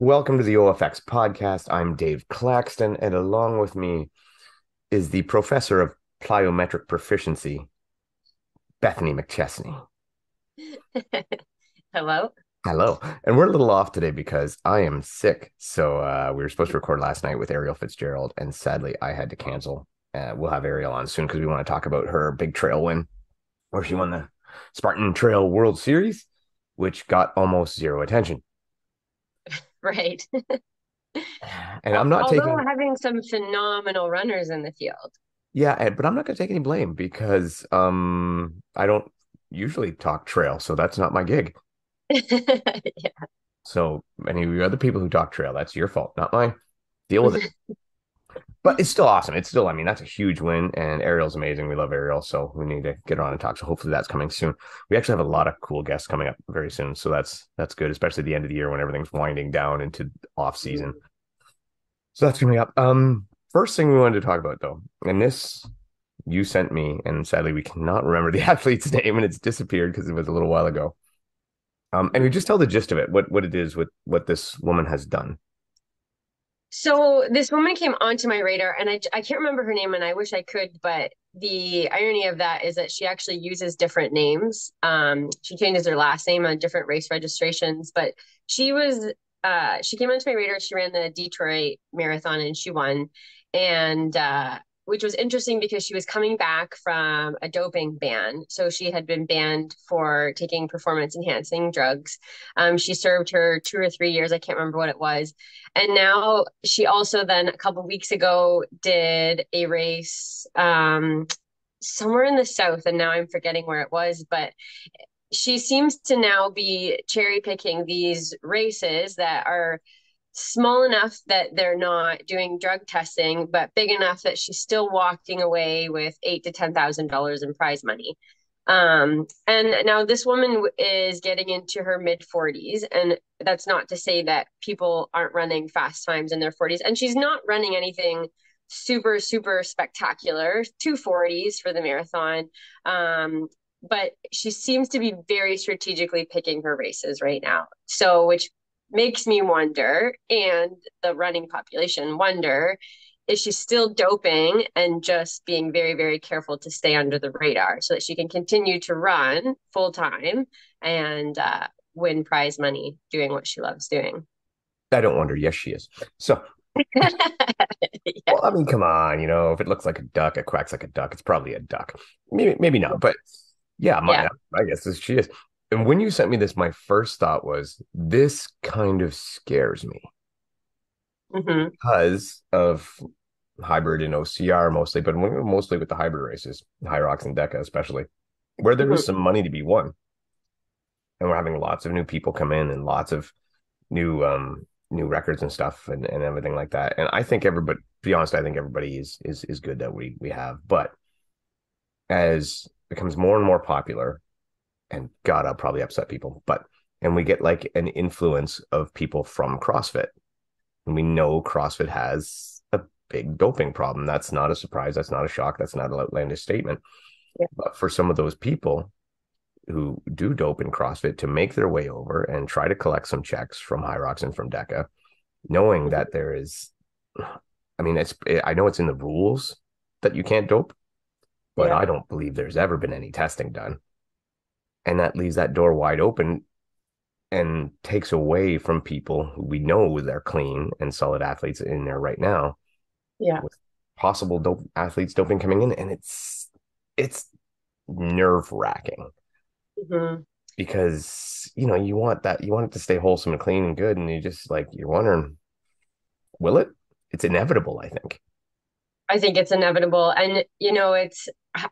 Welcome to the OFX podcast. I'm Dave Claxton, and along with me is the professor of plyometric proficiency, Bethany McChesney. Hello. Hello. And we're a little off today because I am sick. So we were supposed to record last night with Ariel Fitzgerald, and sadly, I had to cancel. We'll have Ariel on soon because we want to talk about her big trail win, where she won the Spartan Trail World Series, which got almost zero attention. Right. And I'm not Although taking having some phenomenal runners in the field. Yeah, but I'm not going to take any blame because I don't usually talk trail, so that's not my gig. Yeah. So any of you other people who talk trail, that's your fault, not mine. Deal with it. But it's still awesome. It's still, I mean, that's a huge win, and Ariel's amazing. We love Ariel, so we need to get her on and talk. So hopefully that's coming soon. We actually have a lot of cool guests coming up very soon, so that's good, especially at the end of the year when everything's winding down into off season. So that's coming up. First thing we wanted to talk about though, and this you sent me, and sadly we cannot remember the athlete's name, and it's disappeared because it was a little while ago. And we just tell the gist of it, what it is, what this woman has done. So this woman came onto my radar, and I can't remember her name, and I wish I could, but the irony of that is that she actually uses different names. She changes her last name on different race registrations, but she came onto my radar. She ran the Detroit Marathon and she won, and which was interesting because she was coming back from a doping ban. So she had been banned for taking performance enhancing drugs. She served her 2 or 3 years. I can't remember what it was, and now she also then a couple weeks ago did a race somewhere in the south, and now I'm forgetting where it was, but she seems to now be cherry picking these races that are small enough that they're not doing drug testing, but big enough that she's still walking away with $8,000 to $10,000 in prize money. And now this woman is getting into her mid 40s, and that's not to say that people aren't running fast times in their 40s. And she's not running anything super, super spectacular, 240s for the marathon. But she seems to be very strategically picking her races right now. So, which makes me wonder, and the running population wonder, is she still doping and just being very, very careful to stay under the radar so that she can continue to run full time and win prize money doing what she loves doing? I don't wonder. Yes, she is. So, Yeah, well, I mean, come on, if it looks like a duck, it quacks like a duck. It's probably a duck. Maybe not, but yeah, yeah. I guess she is. And when you sent me this, my first thought was this kind of scares me Hmm. because of hybrid and OCR mostly, but mostly with the hybrid races, Hyrox and Deca especially, where there is Hmm. some money to be won. And we're having lots of new people come in and lots of new records and stuff and everything like that. And I think everybody, to be honest, I think everybody is good that we have. But as it becomes more and more popular, and God, I'll probably upset people, but and we get like an influence of people from CrossFit. And we know CrossFit has a big doping problem. That's not a surprise. That's not a shock. That's not an outlandish statement. Yeah. But for some of those people who do dope in CrossFit to make their way over and try to collect some checks from Hyrox and from DECA, knowing that there is, I mean, I know it's in the rules that you can't dope, but Yeah. I don't believe there's ever been any testing done. And that leaves that door wide open and takes away from people who we know they're clean and solid athletes in there right now Yeah. with possible dope athletes doping coming in. And it's nerve wracking Hmm. because you want it to stay wholesome and clean and good, and you're wondering, will it? It's inevitable, I think. I think it's inevitable. And,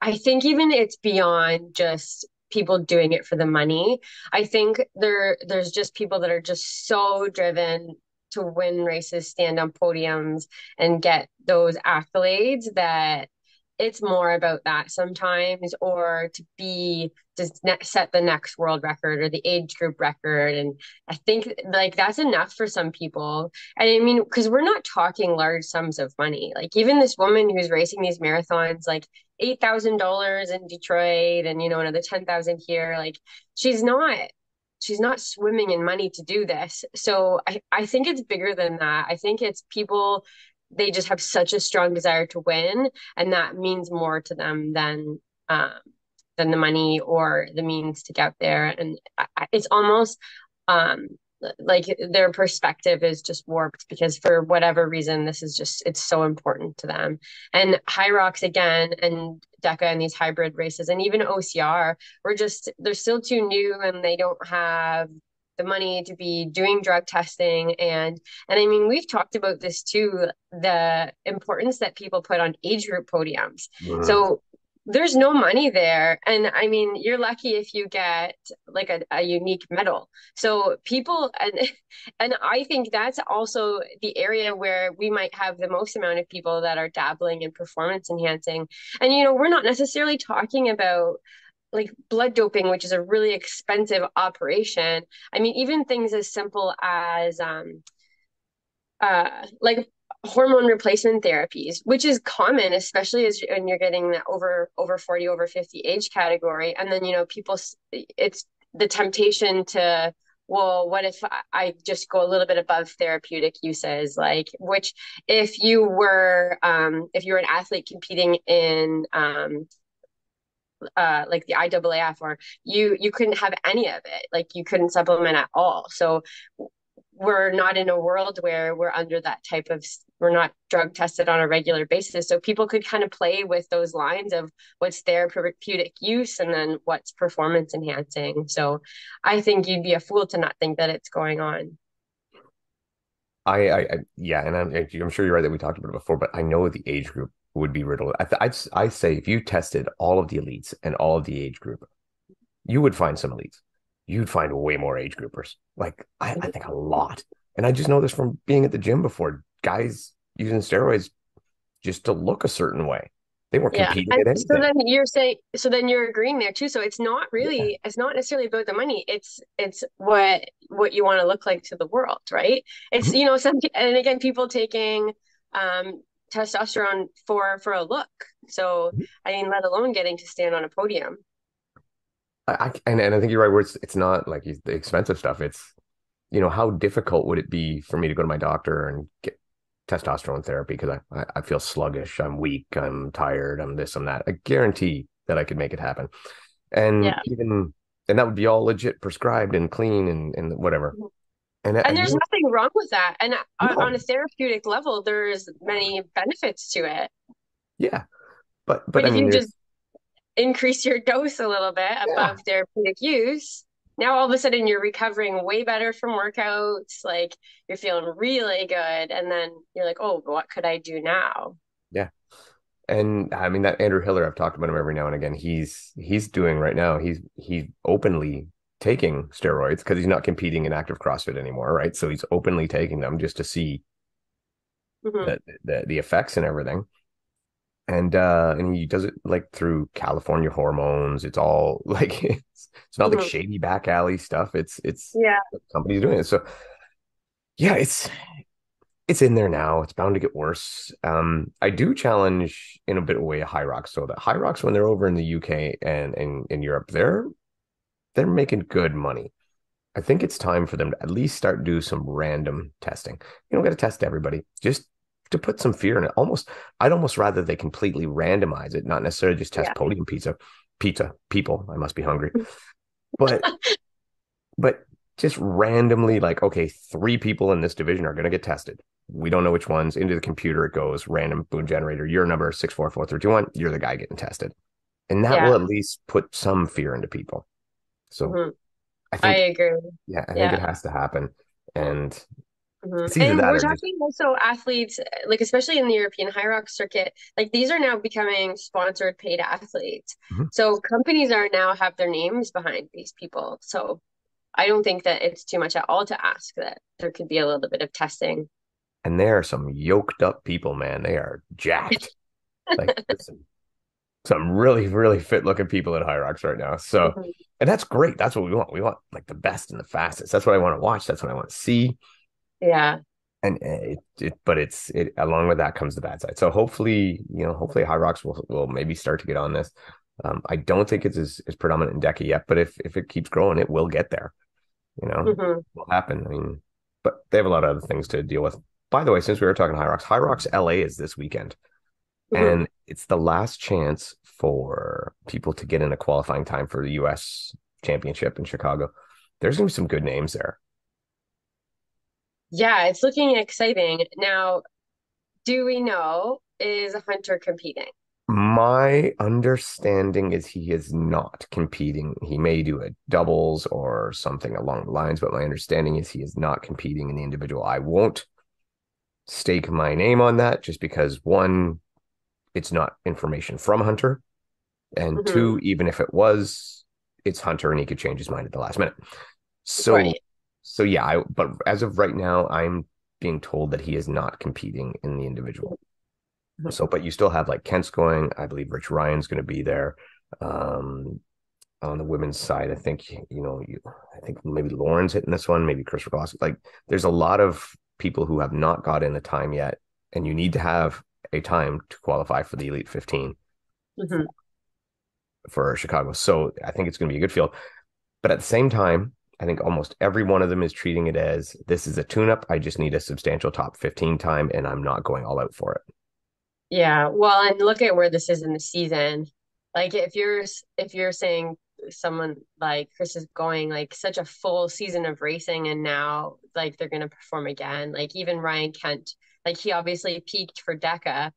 I think even it's beyond just people doing it for the money. I think there's just people that are just so driven to win races, stand on podiums, and get those accolades that it's more about that sometimes, or to be just set the next world record or the age group record. And I think like that's enough for some people. And I mean, because we're not talking large sums of money. Like even this woman who's racing these marathons, like $8,000 in Detroit, and another 10,000 here. Like she's not she's not swimming in money to do this. So I think it's bigger than that. I think it's people, they just have such a strong desire to win, and that means more to them than the money or the means to get there. And it's almost um like their perspective is just warped because for whatever reason this is just it's so important to them. And Hyrox again and DECA and these hybrid races and even OCR we're just they're still too new and they don't have the money to be doing drug testing. And I mean we've talked about this too, the importance that people put on age group podiums. Mhm. So there's no money there. And I mean, you're lucky if you get like a unique medal. So people and I think that's also the area where we might have the most amount of people that are dabbling in performance enhancing. And you know, we're not necessarily talking about like blood doping, which is a really expensive operation. I mean, even things as simple as like hormone replacement therapies, which is common, especially as when you're getting that over 40, over 50 age category. And then, you know, people, it's the temptation to, well, what if I just go a little bit above therapeutic uses? Like, which if you were an athlete competing in, like the IAAF, or you couldn't have any of it, like you couldn't supplement at all. So we're not in a world where we're under that type of we're not drug tested on a regular basis, so people could kind of play with those lines of what's therapeutic use and then what's performance enhancing. So I think you'd be a fool to not think that it's going on. Yeah, and I'm sure you're right that we talked about it before, but I know the age group would be riddled. I'd say if you tested all of the elites and all of the age group, you would find some elites. You'd find way more age groupers. Like I think a lot. And I just know this from being at the gym before. Guys using steroids just to look a certain way. They weren't Yeah. competing And at so anything. then you're saying, so then you're agreeing there too. So Yeah. it's not necessarily about the money. It's what you want to look like to the world, right? It's, Mhm. you know, and again, people taking um testosterone for a look. So I mean, let alone getting to stand on a podium. And I think you're right where it's not like the expensive stuff. It's how difficult would it be for me to go to my doctor and get testosterone therapy because I feel sluggish, I'm weak, I'm tired, I'm this, I'm that. I guarantee that I could make it happen. And Yeah. that would be all legit prescribed and clean and whatever. And And there's nothing wrong with that. And on no, a therapeutic level, there's many benefits to it. yeah. But But I if mean you just there's increase your dose a little bit yeah. above therapeutic use, now all of a sudden you're recovering way better from workouts. Like you're feeling really good. And then you're like, oh, what could I do now? Yeah. And I mean that Andrew Hiller, I've talked about him every now and again. He's doing right now. He's openly taking steroids because he's not competing in active CrossFit anymore, right? So he's openly taking them just to see Mm-hmm. the effects and everything. And he does it like through California hormones. It's all like it's not like Mm-hmm. shady back alley stuff. It's Yeah. the company's doing it. So yeah, it's in there now. It's bound to get worse. I do challenge in a bit of a way Hyrox. So that Hyrox, when they're over in the UK and in Europe, they're making good money. I think it's time for them to at least start do some random testing. You don't got to test everybody, just to put some fear in it. I'd almost rather they completely randomize it, not necessarily just test Yeah. podium pizza people. I must be hungry, but but just randomly like, okay, 3 people in this division are going to get tested. We don't know which ones. Into the computer it goes, random boom generator. Your number 644321. You're the guy getting tested, and that will Yeah. at least put some fear into people. So Mm-hmm. I I think, agree. yeah, I think it Yeah. has to happen, and Mm-hmm. it's either And that we're or just talking also athletes, like especially in the European High Rock circuit, like these are now becoming sponsored paid athletes. mhm. So companies are now have their names behind these people. So I don't think that it's too much at all to ask that there could be a little bit of testing. And they are some yoked up people, man. They are jacked. Like some really, really fit looking people at High Rocks right now. So, Mhm. and that's great. That's what we want. We want like the best and the fastest. That's what I want to watch. That's what I want to see. Yeah. And but it along with that comes the bad side. So hopefully High Rocks will maybe start to get on this. I don't think it's as predominant in DECA yet, but if it keeps growing, it will get there. Hmm. will happen. I mean, but they have a lot of other things to deal with. By the way, since we were talking High Rocks LA is this weekend, Hmm. and it's the last chance for people to get in a qualifying time for the US Championship in Chicago. There's gonna be some good names there. Yeah, it's looking exciting. Now, do we know is Hunter competing? My understanding is he is not competing. He may do a doubles or something along the lines, but my understanding is he is not competing in the individual. I won't stake my name on that just because one, it's not information from Hunter, and Hmm. two, even if it was, it's Hunter and he could change his mind at the last minute. So, Right. so yeah, but as of right now, I'm being told that he is not competing in the individual. So, but you still have like Kent's going. I believe Rich Ryan's going to be there. Um, on the women's side, I think I think maybe Lauren's hitting this one, maybe Chris Ross. Like, there's a lot of people who have not got in the time yet, and you need to have a time to qualify for the Elite 15 Hmm. for Chicago. So I think it's going to be a good field. But at the same time, I think almost every one of them is treating it as this is a tune-up. I just need a substantial top 15 time, and I'm not going all out for it. Yeah. Well, and look at where this is in the season. Like if you're saying someone like Chris is going like such a full season of racing and now like they're gonna perform again. Like even Ryan Kent, like he obviously peaked for DECA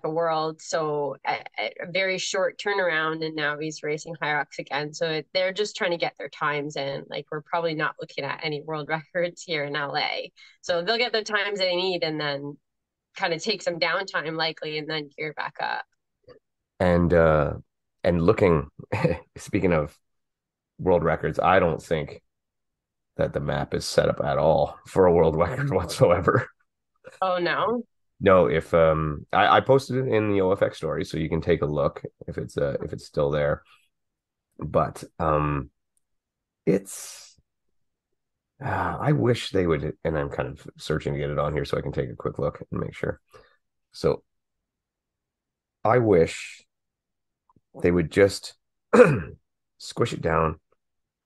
World, so a very short turnaround and now he's racing Hyrox again. So they're just trying to get their times in. Like we're probably not looking at any world records here in LA. So they'll get the times they need and then kind of take some downtime likely and then gear back up. And looking, speaking of world records, I don't think that the map is set up at all for a world record whatsoever. Oh no. No, if I posted it in the OFX story, so you can take a look if it's still there. But it's I wish they would, and I'm kind of searching to get it on here so I can take a quick look and make sure. So I wish they would just squish it down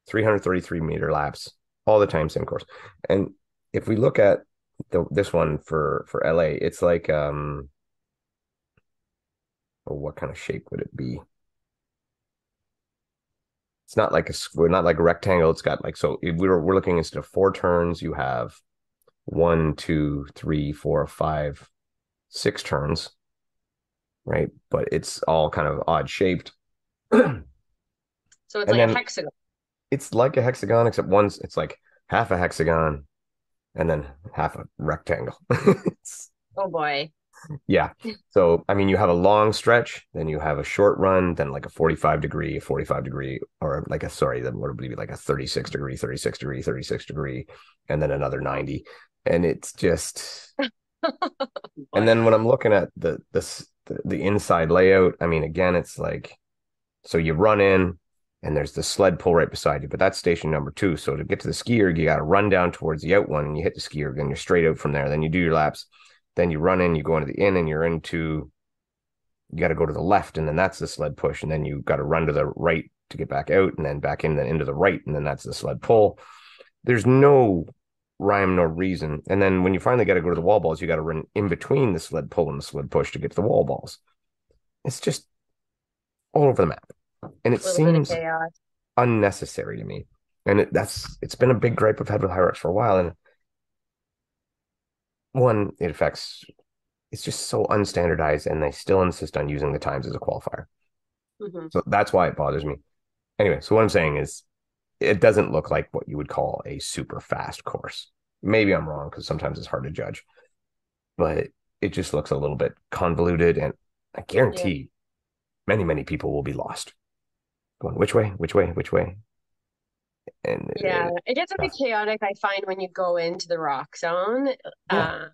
333-meter laps all the time, same course. And if we look at this one for LA, it's like oh, what kind of shape would it be? It's not like not like a rectangle. It's got like so if we're looking instead of four turns, you have one, two, three, four, five, six turns, right? But it's all kind of odd shaped. And So it's like a then hexagon. it's like a hexagon, except once it's like half a hexagon and then half a rectangle. Oh boy. Yeah. So, I mean, you have a long stretch, then you have a short run, then like a 45 degree, or like then what would it be like a 36 degree, 36 degree, 36 degree, and then another 90. And it's just, and Boy. then when I'm looking at the inside layout, I mean, again, it's like, so you run in and there's the sled pull right beside you, but that's station number two. So to get to the skier, you got to run down towards the out one and you hit the skier, then you're straight out from there. Then you do your laps. Then you run in, you go into the inn, and you got to go to the left, and then that's the sled push, and then you got to run to the right to get back out, and then back in, then into the right, and then that's the sled pull. There's no rhyme nor reason. And then when you finally got to go to the wall balls, you got to run in between the sled pull and the sled push to get to the wall balls. It's just all over the map, and it A little bit of seems chaos. unnecessary to me. And it's been a big gripe I've had with Hyrox for a while, and one, it affects it's just so unstandardized and they still insist on using the times as a qualifier. Hmm. So that's why it bothers me. Anyway, so what I'm saying is it doesn't look like what you would call a super fast course. Maybe I'm wrong because sometimes it's hard to judge, but it just looks a little bit convoluted. And I Yeah. guarantee many, many people will be lost going which way, which way, which way. And Yeah. It gets a bit chaotic, I find, when you go into the rock zone, yeah, um,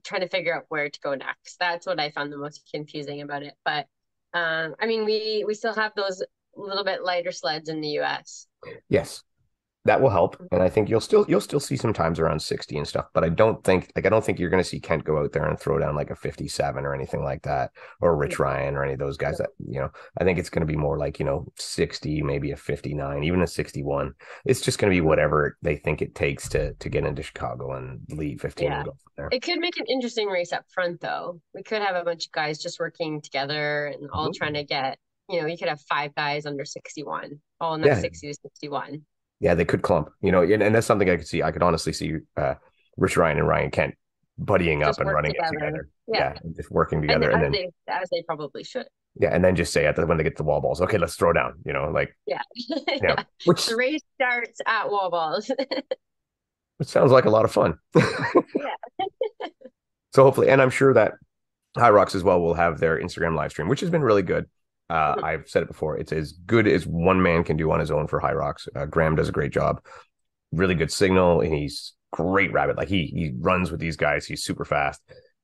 trying to figure out where to go next. That's what I found the most confusing about it. But I mean we still have those little bit lighter sleds in the US. yes. that will help. And I think you'll still see some times around 60 and stuff, but I don't think you're going to see Kent go out there and throw down like a 57 or anything like that, or Rich Ryan or any of those guys that, I think it's going to be more like, 60, maybe a 59, even a 61. It's just going to be whatever they think it takes to get into Chicago and lead 15 Yeah. and go from there. It could make an interesting race up front, though. We could have a bunch of guys just working together and all trying Mhm. to get, you could have five guys under 61, all in that Yeah. 60 to 61. Yeah, they could clump, and that's something I could see. I could honestly see Rich Ryan and Ryan Kent buddying up Just and work running it together. together. Yeah. Yeah, and just working And together. And then, as they probably should. yeah, and then just say when they get to the wall balls, okay, let's throw down, like, Yeah. yeah, Yeah. which, The race starts at wall balls. which sounds like a lot of fun. Yeah. So hopefully, and I'm sure that High Rocks as well will have their Instagram live stream, which has been really good. I've said it before. It's as good as one man can do on his own for High Rocks. Graham does a great job. Really good signal, and he's great rabbit. Like he runs with these guys. He's super fast.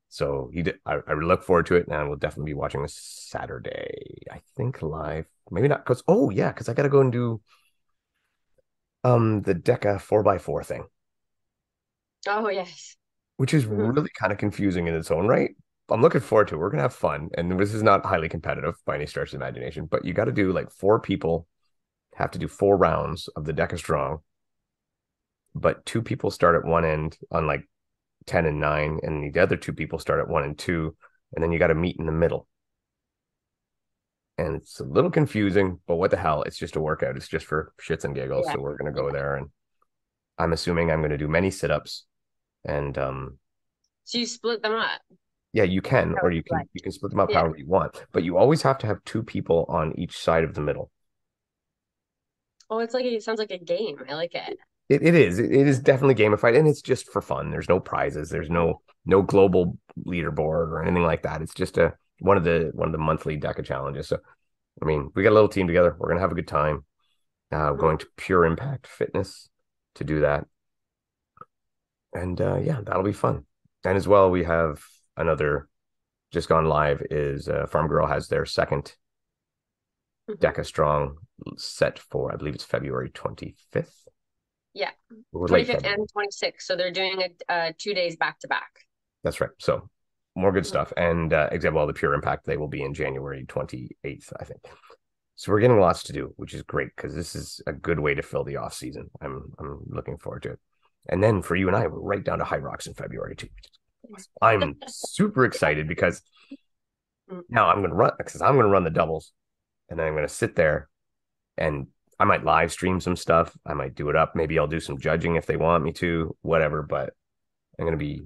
So I look forward to it, and we'll definitely be watching this Saturday. I think live, maybe not because because I got to go and do the Deca 4x4 thing, Oh, yes. which is Mhm. really kind of confusing in its own right. I'm looking forward to it. We're gonna have fun, and this is not highly competitive by any stretch of the imagination. But you got to do like four people have to do 4 rounds of the Deca Strong, but two people start at one end on like 10 and 9, and the other two people start at 1 and 2, and then you got to meet in the middle. And it's a little confusing, but what the hell? It's just a workout. It's just for shits and giggles. Yeah. So we're going to Yeah. go there, and I'm assuming I'm going to do many sit-ups. And So you split them up. yeah, you can, How or would you you can like? you can split them up Yeah. however you want, but you always have to have two people on each side of the middle. Oh, it sounds like a game. I like it. It is definitely gamified, and it's just for fun. There's no prizes. There's no global leaderboard or anything like that. It's just a one of the monthly DECA challenges. So I mean, we got a little team together. We're gonna have a good time. Mhm. Going to Pure Impact Fitness to do that, and yeah, that'll be fun. And as well, we have another just gone live. Is Farm Girl has their second Mhm. DECA Strong set for, I believe it's February 25th Yeah. or late 25th February. and 26th. So they're doing a 2 days back to back. That's right. So more good Mhm. stuff. And example, the Pure Impact, they will be in January 28th, I think. So we're getting lots to do, which is great because this is a good way to fill the off season. I'm looking forward to it. And then for you and I, we're right down to High Rocks in February too. I'm super excited because Mhm. now I'm going to run the doubles, and then I'm going to sit there, and I might live stream some stuff. I might do it up. Maybe I'll do some judging if they want me to, whatever. But I'm going to be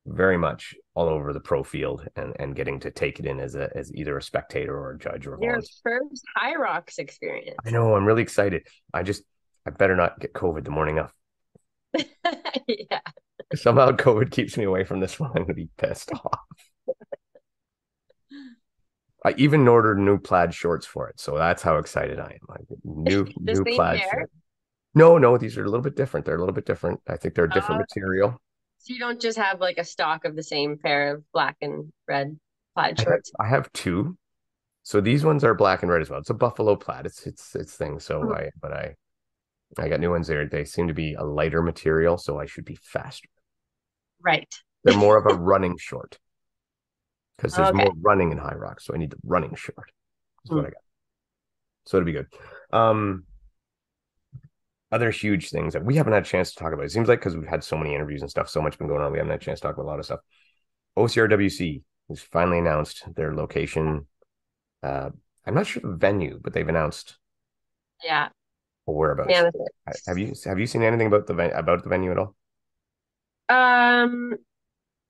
very much all over the pro field, and getting to take it in as either a spectator or a judge or a Your volunteer. first High Rocks I experience. know, I'm really excited. I better not get COVID the morning of. Yeah. If somehow COVID keeps me away from this one, I'm gonna be pissed off. I even ordered new plaid shorts for it, so that's how excited I am. Like new The new same plaid pair. shorts. No, no, these are a little bit different. They're a little bit different. I think they're a different Uh, material. so you don't just have like a stock of the same pair of black and red plaid shorts. I have two. So these ones are black and red as well. It's a buffalo plaid. It's thing. So Mhm. I got new ones there. They seem to be a lighter material, so I should be faster. Right. They're more of a running short because there's Okay. more running in High Rock. So I need the running short. Is what Mm. I got. So it'll be good. Um, Other huge things that we haven't had a chance to talk about. It seems like because we've had so many interviews and stuff, so much been going on, we haven't had a chance to talk about a lot of stuff. OCRWC has finally announced their location. Uh, I'm not sure the venue, but they've announced Yeah. whereabouts. Mammoth. Have you seen anything about the venue at all? Um,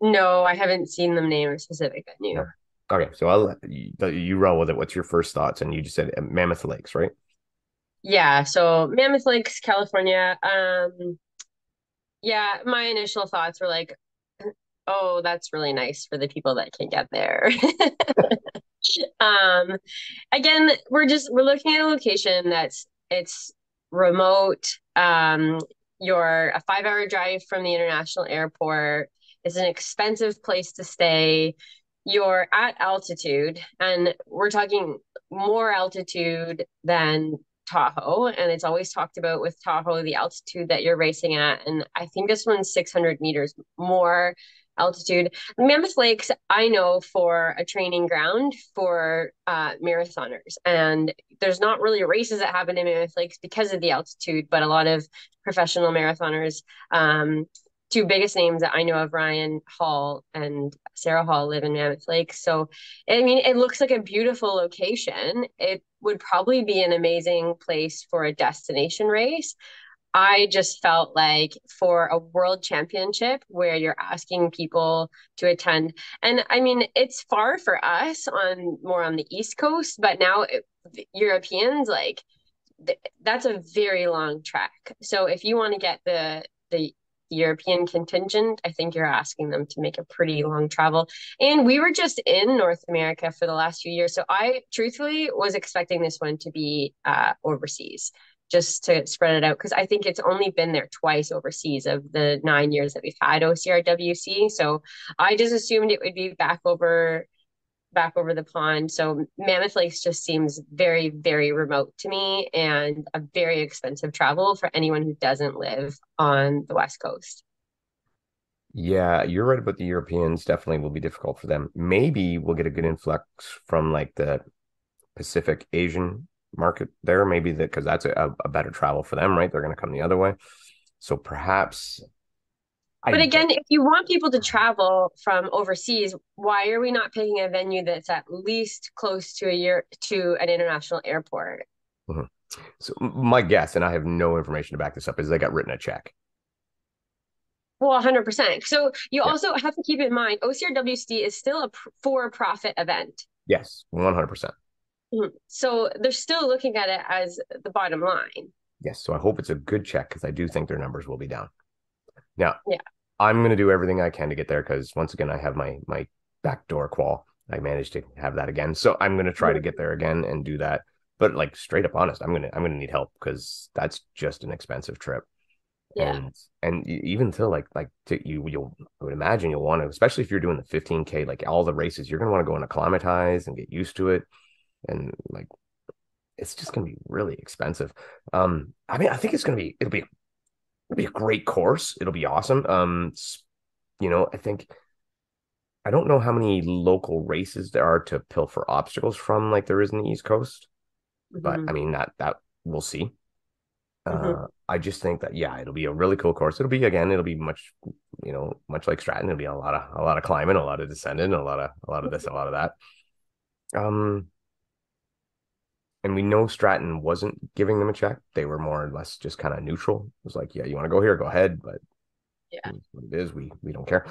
no, I haven't seen them name a specific venue. No. Okay, so I'll let you roll with it. What's your first thoughts? And you just said Mammoth Lakes, right? Yeah, so Mammoth Lakes, California. Yeah, my initial thoughts were like, oh, that's really nice for the people that can get there. Um, Again, we're looking at a location it's remote. You're a 5 hour drive from the international airport. It's an expensive place to stay. You're at altitude, and we're talking more altitude than Tahoe, and it's always talked about with Tahoe, the altitude that you're racing at. And I think this one's 600 meters more altitude. Mammoth Lakes, I know for a training ground for marathoners. And there's not really races that happen in Mammoth Lakes because of the altitude, but a lot of professional marathoners, two biggest names that I know of, Ryan Hall and Sarah Hall, live in Mammoth Lake. So, I mean, it looks like a beautiful location. It would probably be an amazing place for a destination race. I just felt like for a world championship where you're asking people to attend, and I mean, it's far for us on more on the East Coast, but now Europeans, like that's a very long trek. So if you want to get the European contingent, I think you're asking them to make a pretty long travel. And we were just in North America for the last few years. So I truthfully was expecting this one to be overseas just to spread it out because I think it's only been there twice overseas of the 9 years that we've had OCRWC. So I just assumed it would be back over the pond. So Mammoth Lakes just seems very, very remote to me and a very expensive travel for anyone who doesn't live on the West Coast. Yeah, you're right about the Europeans. Definitely will be difficult for them. Maybe we'll get a good influx from like the Pacific Asian market there. Maybe that because that's a better travel for them, right? They're going to come the other way. So perhaps But I again, if you want people to travel from overseas, why are we not picking a venue that's at least close to a year to an international airport? Mhm. So my guess, and I have no information to back this up, is they got written a check. Well, 100%. So you Yeah. also have to keep in mind OCRWC is still a for-profit event. Yes, 100%. So they're still looking at it as the bottom line. Yes. So I hope it's a good check because I do think their numbers will be down. Now, Yeah. I'm going to do everything I can to get there because once again, I have my backdoor qual. I managed to have that again, so I'm going to try to get there again and do that. But like straight up honest, I'm gonna need help because that's just an expensive trip. Yeah. And even to you'll I would imagine you'll want to, especially if you're doing the 15K, like all the races, you're gonna want to go and acclimatize and get used to it, and like it's just gonna be really expensive. I mean, I think it'll be a great course. It'll be awesome. I think I don't know how many local races there are to pilfer obstacles from, like there is in the East Coast, but Hmm. I mean that we'll see. Hmm. I just think that yeah, it'll be a really cool course. It'll be much, much like Stratton. It'll be a lot of climbing, a lot of descending, a lot of this, a lot of that. Um, and we know Stratton wasn't giving them a check. They were more or less just kind of neutral. It was like, yeah, you want to go here, go ahead, but Yeah. what it is, we don't care.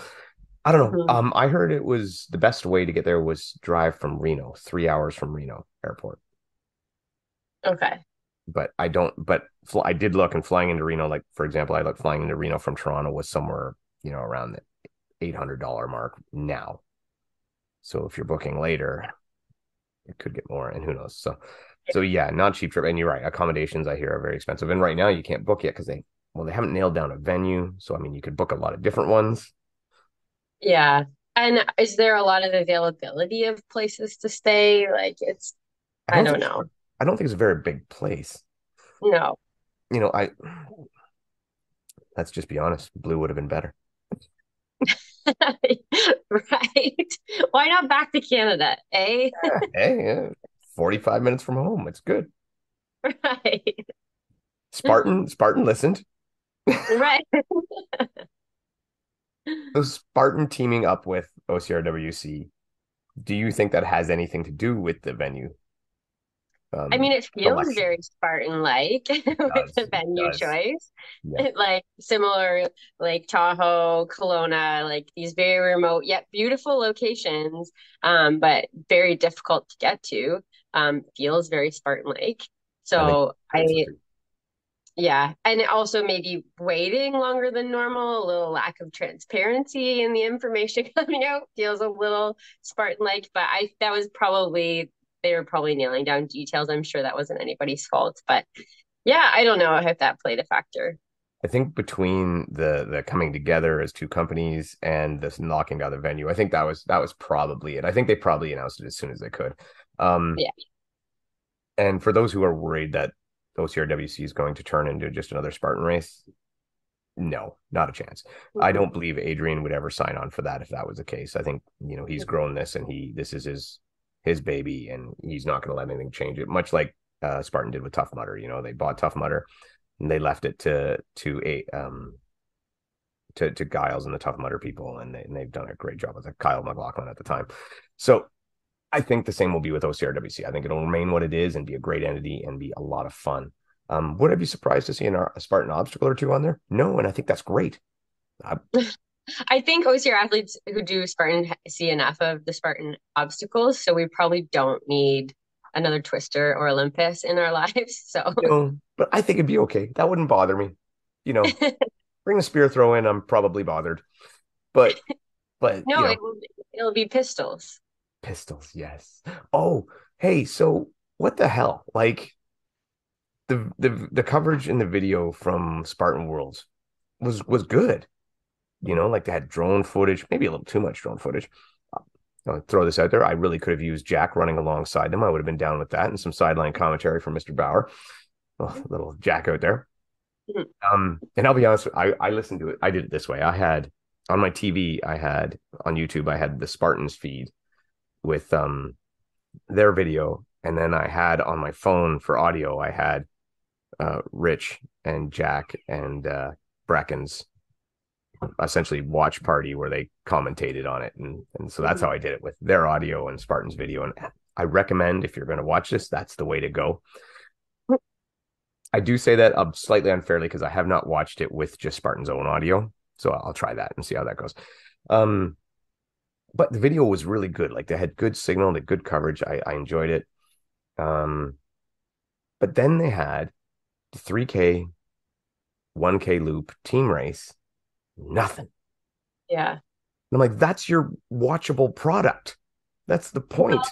I don't know. Hmm. I heard it was the best way to get there was drive from Reno, 3 hours from Reno airport. Okay. But I don't. But I did look, and flying into Reno, like for example, I looked flying into Reno from Toronto was somewhere around the $800 mark now. So if you're booking later, it could get more, and who knows. So yeah, not cheap trip. And you're right, accommodations I hear are very expensive, and right now you can't book yet because they haven't nailed down a venue. So I mean, you could book a lot of different ones. Yeah. And is there a lot of availability of places to stay? Like I I don't don't think know. I don't think it's a very big place. No. I let's just be honest, Blue would have been better. Right. Why not back to Canada, eh? Hey, yeah, 45 minutes from home. It's good. Right. Spartan listened. Right. So Spartan teaming up with OCRWC, do you think that has anything to do with the venue I mean, it feels selection? very Spartan-like It with the does. It venue does. choice. Yeah. Like similar, like Tahoe, Kelowna, like these very remote yet beautiful locations, but very difficult to get to. Feels very Spartan-like. I think So I think so too. yeah, and also maybe waiting longer than normal, a little lack of transparency in the information coming out feels a little Spartan-like, but that was probably they were probably nailing down details. I'm sure that wasn't anybody's fault, but yeah, I don't know if that played a factor. I think between the coming together as two companies and this knocking down the venue, I think that was probably it. I think they probably announced it as soon as they could. Um, Yeah. and for those who are worried that OCRWC is going to turn into just another Spartan race. No, not a chance. I Mhm. don't believe Adrian would ever sign on for that if that was the case. I think, he's grown this and this is his baby and he's not going to let anything change it. Much like Spartan did with Tough Mudder. They bought Tough Mudder and they left it to Giles and the Tough Mudder people, and they've done a great job with Kyle McLaughlin at the time. So I think the same will be with OCRWC. I think it'll remain what it is and be a great entity and be a lot of fun. Would I be surprised to see a Spartan obstacle or two on there? No, and I think that's great. I think OCR athletes who do Spartan see enough of the Spartan obstacles, so we probably don't need another Twister or Olympus in our lives. So But I think it'd be okay. That wouldn't bother me. You know, bring a spear throw in, I'm probably bothered. But no, it'll be pistols. pistols, yes. Oh, hey, so what the hell? Like the coverage in the video from Spartan Worlds was good. Like they had drone footage, maybe a little too much drone footage. I'll throw this out there. I really could have used Jack running alongside them. I would have been down with that and some sideline commentary from Mr. Bauer. Oh, little Jack out there. Mhm. And I'll be honest, I listened to it. I did it this way. I had on my TV, I had on YouTube, I had the Spartans feed with their video. And then I had on my phone for audio, I had Rich and Jack and Brecken's essentially watch party where they commentated on it. And so that's how I did it with their audio and Spartans video. And I recommend if you're going to watch this, that's the way to go. I do say that slightly unfairly because I have not watched it with just Spartan's own audio. So I'll try that and see how that goes. But the video was really good. Like they had good signal, they had good coverage. I enjoyed it. But then they had the 3K, 1K loop team race, nothing. Yeah. And I'm like, that's your watchable product. That's the point.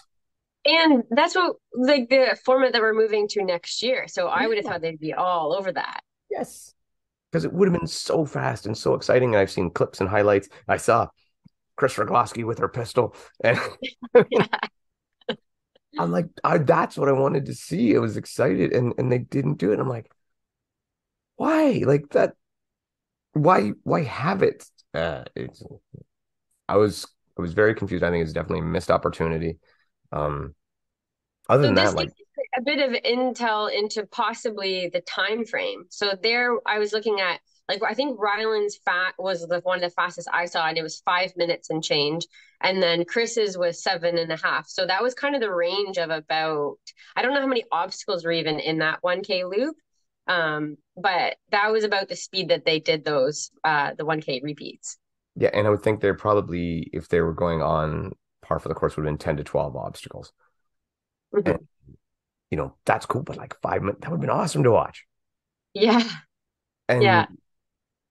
And that's what like the format that we're moving to next year. So I would have Yeah. thought they'd be all over that. Yes. Because it would have been so fast and so exciting. And I've seen clips and highlights. I saw Chris Rogloski with her pistol. And I'm like, that's what I wanted to see. I was excited. And they didn't do it. I'm like, why? Like that, why have it? It's I was very confused. I think it's definitely a missed opportunity. Um, other So than this that, gives like, us a bit of intel into possibly the time frame. So there, I was looking at like I think Ryland's fat was the one of the fastest I saw, and it was 5 minutes and change. And then Chris's was 7.5. So that was kind of the range of about I don't know how many obstacles were even in that 1K loop. But that was about the speed that they did those the 1K repeats. yeah, and I would think they're probably, if they were going on par for the course, would have been 10 to 12 obstacles. And, Mhm. that's cool, but like 5 minutes, that would have been awesome to watch. Yeah. And, Yeah.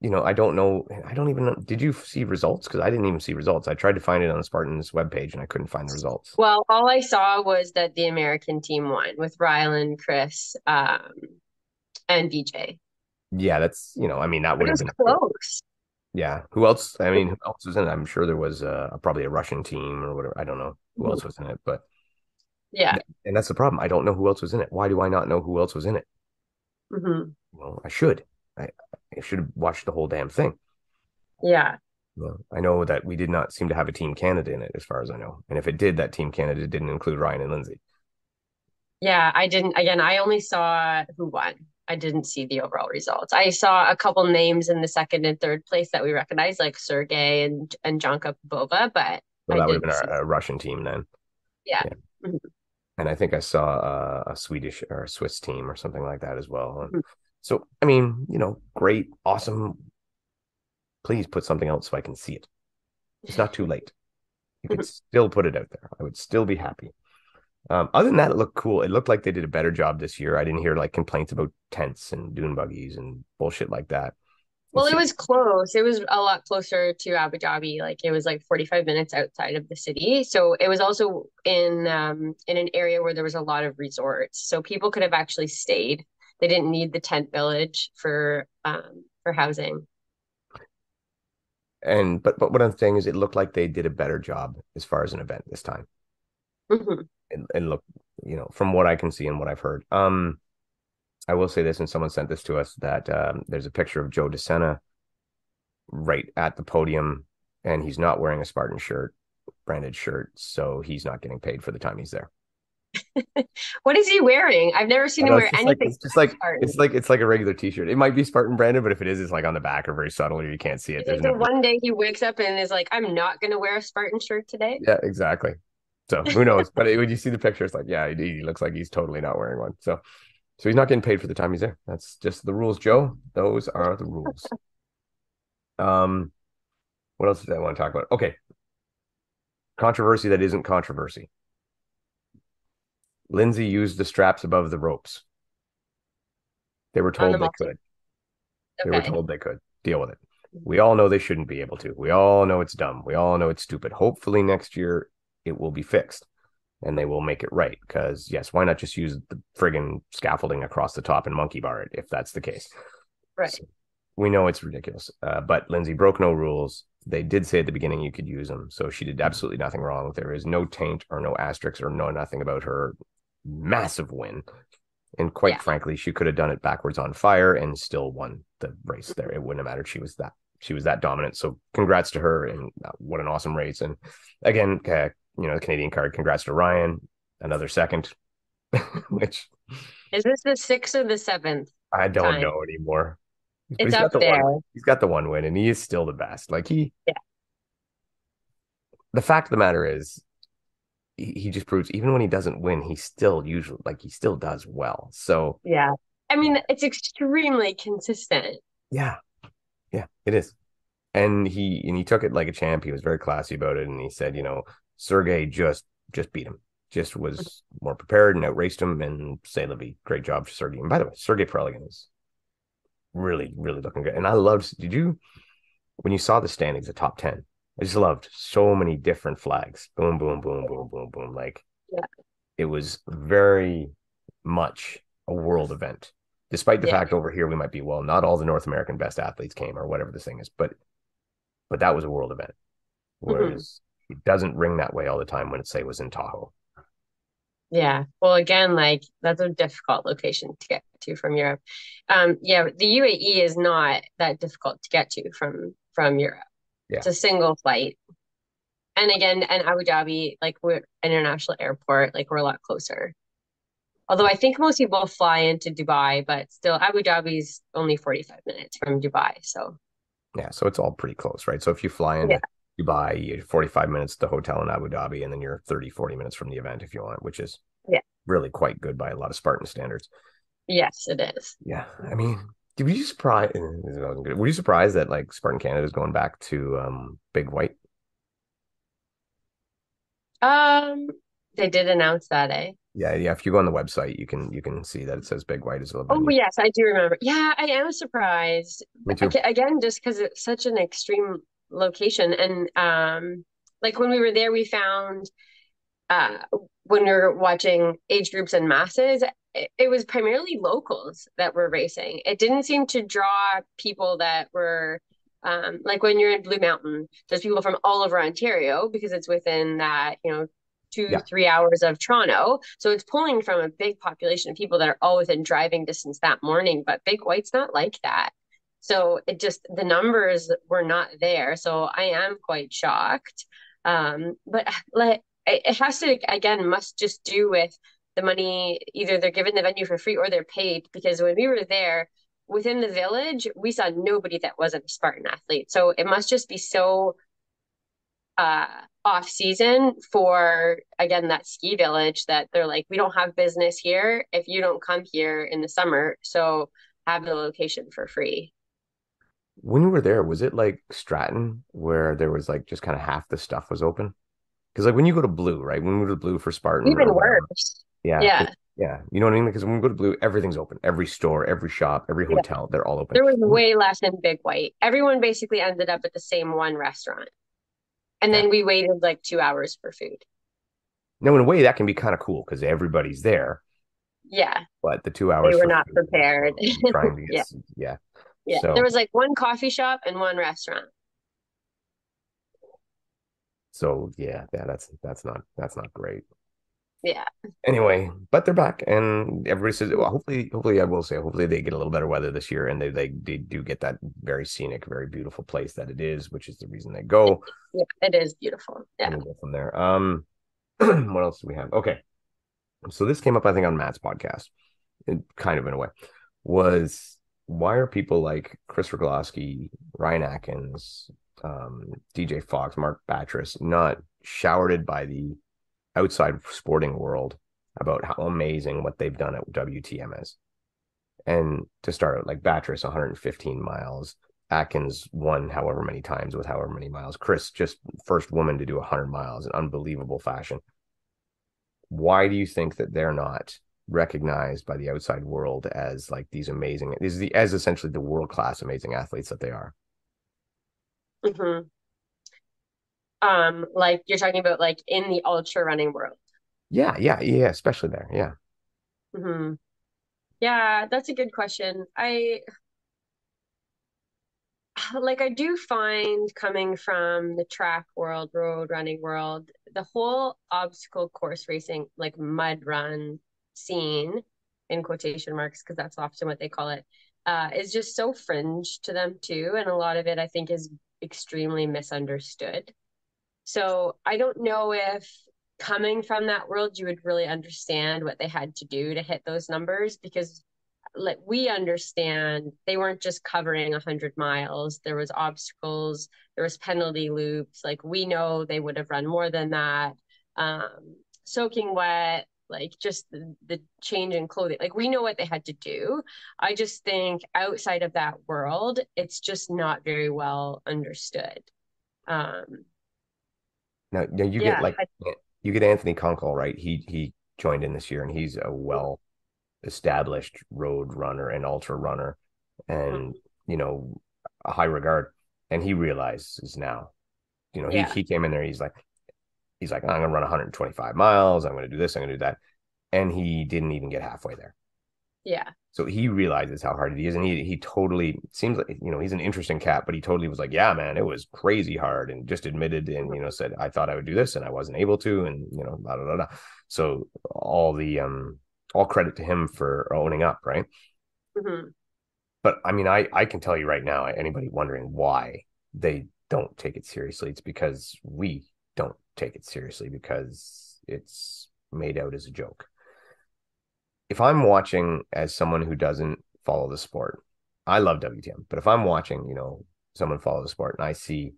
I don't know. I don't even know. Did you see results? Because I didn't even see results. I tried to find it on the Spartans webpage and I couldn't find the results. Well, all I saw was that the American team won with Ryland, Chris, and BJ. Yeah, that's, I mean, that But would it have was been cool. close. Yeah. Who else? I mean, who else was in it? I'm sure there was probably a Russian team or whatever. I don't know who else was in it, but Yeah. and that's the problem. I don't know who else was in it. Why do I not know who else was in it? Hmm. Well, I should. I, I should have watched the whole damn thing. Yeah. Well, I know that we did not seem to have a Team Canada in it, as far as I know. And if it did, that Team Canada didn't include Ryan and Lindsay. Yeah. I didn't, again, I only saw who won. I didn't see the overall results. I saw a couple names in the second and third place that we recognized, like Sergey and Janka Bova, but So I that would have been didn't see. a Russian team then. Yeah. Yeah. Mhm. And I think I saw a Swedish or a Swiss team or something like that as well. And so, I mean, great, awesome. Please put something out so I can see it. It's not too late. You could still put it out there. I would still be happy. Other than that, it looked cool. It looked like they did a better job this year. I didn't hear like complaints about tents and dune buggies and bullshit like that. Well, it was close. It was a lot closer to Abu Dhabi. Like it was like 45 minutes outside of the city. So it was also in an area where there was a lot of resorts. So people could have actually stayed. They didn't need the tent village for housing. But what I'm saying is it looked like they did a better job as far as an event this time. Hmm. And look, from what I can see and what I've heard. I will say this, and someone sent this to us, that there's a picture of Joe DeSena right at the podium, and he's not wearing a Spartan shirt, branded shirt, so he's not getting paid for the time he's there. What is he wearing? I've never seen I him know wear anything Spartan. it's like a regular t-shirt. It might be Spartan branded, but if it is, it's like on the back or very subtle, or you can't see it. Is There's it no the one day he wakes up and is like, I'm not going to wear a Spartan shirt today? Yeah, exactly. So who knows? But when you see the picture, it's like, yeah, he looks like he's totally not wearing one. So he's not getting paid for the time he's there. That's just the rules, Joe. Those are the rules. Um, what else did I want to talk about? Okay, controversy that isn't controversy. Lindsay used the straps above the ropes. They were On the told they multi. could. They were Okay. told they could deal with it. We all know they shouldn't be able to. We all know it's dumb. We all know it's stupid. Hopefully next year it will be fixed and they will make it right. Because yes, why not just use the friggin' scaffolding across the top and monkey bar it if that's the case? Right. So we know it's ridiculous. But Lindsay broke no rules. They did say at the beginning you could use them, so she did absolutely nothing wrong. There is no taint or no asterisks or no nothing about her massive win. And quite Yeah. frankly, she could have done it backwards on fire and still won the race there. It wouldn't have mattered. She was that dominant. So congrats to her, and what an awesome race. And again, the Canadian card, congrats to Ryan, another second, which Is this the sixth or the seventh I don't time? know anymore. But It's up there. he's got the one win, and he is still the best. Like Yeah. the fact of the matter is, he just proves even when he doesn't win, he still does well. So Yeah. I mean, it's extremely consistent. yeah, yeah, it is. And he took it like a champ. He was very classy about it, and he said, Sergey just beat him, just was more prepared and outraced him. And say Levy, great job for Sergey. And by the way, Sergey Preligan is really really looking good. And I loved. Did you when you saw the standings, the top 10? I just loved so many different flags. Boom, boom, boom, boom, boom, boom. Like Yeah. it was very much a world event. Despite the Yeah. fact over here we might be, well, not all the North American best athletes came or whatever this thing is, but that was a world event. Hmm. Whereas it doesn't ring that way all the time when it say was in Tahoe. Yeah. Well, again, like that's a difficult location to get to from Europe. Yeah, the UAE is not that difficult to get to from Europe. Yeah. It's a single flight. And again, and Abu Dhabi, like we're international airport, like we're a lot closer. Although I think most people fly into Dubai, but still Abu Dhabi's only 45 minutes from Dubai. So Yeah. So it's all pretty close, right? So if you fly yeah, into Dubai, you're 45 minutes to the hotel in Abu Dhabi, and then you're 30, 40 minutes from the event if you want, which is yeah, really quite good by a lot of Spartan standards. yes, it is. Yeah. I mean, were you surprised? Were you surprised that like Spartan Canada is going back to Big White? Um, they did announce that, eh? Yeah, yeah. If you go on the website, you can see that it says Big White is the Oh venue. yes, I do remember. Yeah, I am surprised. Me too. Again, just because it's such an extreme location, and like when we were there, we found uh, when we were watching age groups and masses, it was primarily locals that were racing. It didn't seem to draw people that were like when you're in Blue Mountain, there's people from all over Ontario because it's within that, two, Yeah. 3 hours of Toronto. So it's pulling from a big population of people that are all within driving distance that morning. But Big White's not like that. So the numbers were not there. So I am quite shocked. But like, it has to, again, must just do with the money. Either they're given the venue for free or they're paid, because when we were there within the village, we saw nobody that wasn't a Spartan athlete. So it must just be so uh off season for, again, that ski village, that they're like, we don't have business here if you don't come here in the summer, so have the location for free. When you were there, was it like Stratton where there was like just kind of half the stuff was open? Because like when you go to Blue, right? When we go to Blue for Spartan Even or whatever, worse. yeah, Yeah. yeah, you know what I mean? Because when we go to Blue, everything's open. Every store, every shop, every Yeah. hotel, they're all open. There was way less in Big White. Everyone basically ended up at the same one restaurant. And Yeah. then we waited like 2 hours for food. Now, in a way, that can be kind of cool because everybody's there, Yeah. but the 2 hours They were for not food, prepared. trying to get, Yeah. yeah. Yeah. There So, was like one coffee shop and one restaurant. so yeah, that's not great. Yeah. Anyway, but they're back, and everybody says, well, hopefully, I will say, hopefully they get a little better weather this year, and they do get that very scenic, very beautiful place that it is, which is the reason they go, Yeah, it is beautiful. and Yeah. we go from there. What else do we have? Okay, so this came up, I think, on Matt's podcast, kind of in a way, was why are people like Chris Rogloski, Ryan Atkins, DJ Fox, Mark Batres not showered by the outside sporting world about how amazing what they've done at WTM is. And to start out, like Batres, 115 miles. Atkins won however many times with however many miles. Chris, just first woman to do 100 miles in unbelievable fashion. Why do you think that they're not recognized by the outside world as like these amazing, as essentially the world class amazing athletes that they are? Hmm. Like you're talking about like in the ultra running world. Yeah, especially there. Yeah. Hmm. Yeah, that's a good question. I do find coming from the track world, road running world, the whole obstacle course racing, like mud run scene in quotation marks, because that's often what they call it, is just so fringe to them too. And a lot of it, I think, is extremely misunderstood. So I don't know if coming from that world, you would really understand what they had to do to hit those numbers because like we understand they weren't just covering 100 miles. There was obstacles, there was penalty loops. Like we know they would have run more than that. Soaking wet, like just the change in clothing. Like we know what they had to do. I just think outside of that world, it's just not very well understood. Um, Now, you get yeah, like you get Anthony Conkle, right? He joined in this year, and he's a well established road runner and ultra runner, and you know a high regard. And he realizes now, yeah, he came in there. He's like, I'm gonna run 125 miles. I'm gonna do this. I'm gonna do that, and he didn't even get halfway there. yeah. So he realizes how hard it is, and he totally seems like he's an interesting cat, but he totally was like, yeah, man, it was crazy hard, and just admitted and said I thought I would do this and I wasn't able to, and blah, blah, blah, blah. So all credit to him for owning up, right? Mm-hmm. But I mean, I can tell you right now, anybody wondering why they don't take it seriously, it's because we don't take it seriously because it's made out as a joke. If I'm watching as someone who doesn't follow the sport, I love WTM, but if I'm watching, someone follow the sport and I see,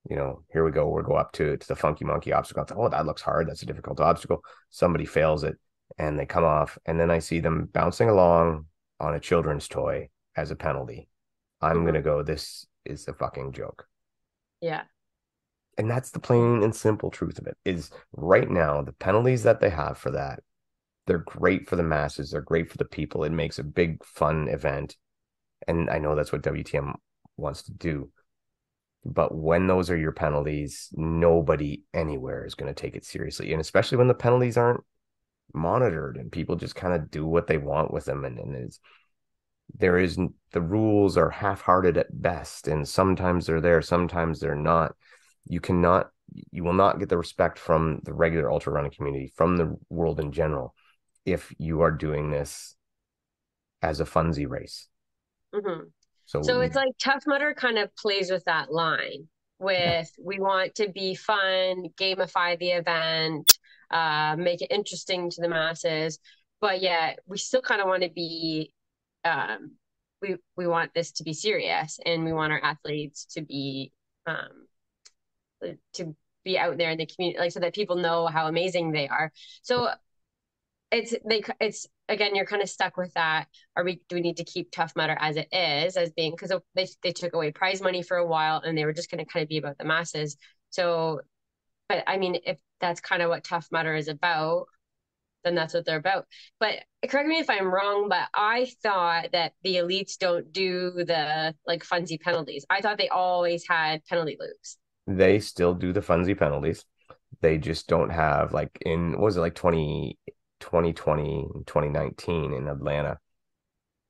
here we go, we'll go up to the funky monkey obstacle. Oh, that looks hard. That's a difficult obstacle. Somebody fails it and they come off, and then I see them bouncing along on a children's toy as a penalty. I'm Mm-hmm. gonna go, this is a fucking joke. Yeah. And that's the plain and simple truth of it. Is right now the penalties that they have for that, they're great for the masses. They're great for the people. It makes a big fun event. And I know that's what WTM wants to do. But when those are your penalties, nobody anywhere is going to take it seriously. And especially when the penalties aren't monitored and people just kind of do what they want with them. And the rules are half-hearted at best. And sometimes they're there, sometimes they're not. You will not get the respect from the regular ultra running community, from the world in general, if you are doing this as a funsy race. Mm-hmm. So So it's like Tough Mudder kind of plays with that line yeah, with we want to be fun, gamify the event, make it interesting to the masses, but yet we still kind of want to be um, we want this to be serious and we want our athletes um, to be out there in the community, like so that people know how amazing they are. So it's again you're kind of stuck with that. Do we need to keep Tough Mudder as it is as being because they took away prize money for a while and they were just going to kind of be about the masses. So but I mean if that's kind of what Tough Mudder is about, then that's what they're about. But correct me if I'm wrong, but I thought that the elites don't do the like funsy penalties. I thought they always had penalty loops. they still do the funsy penalties. They just don't have, like, in, what was it, like 2020, 2019 in Atlanta,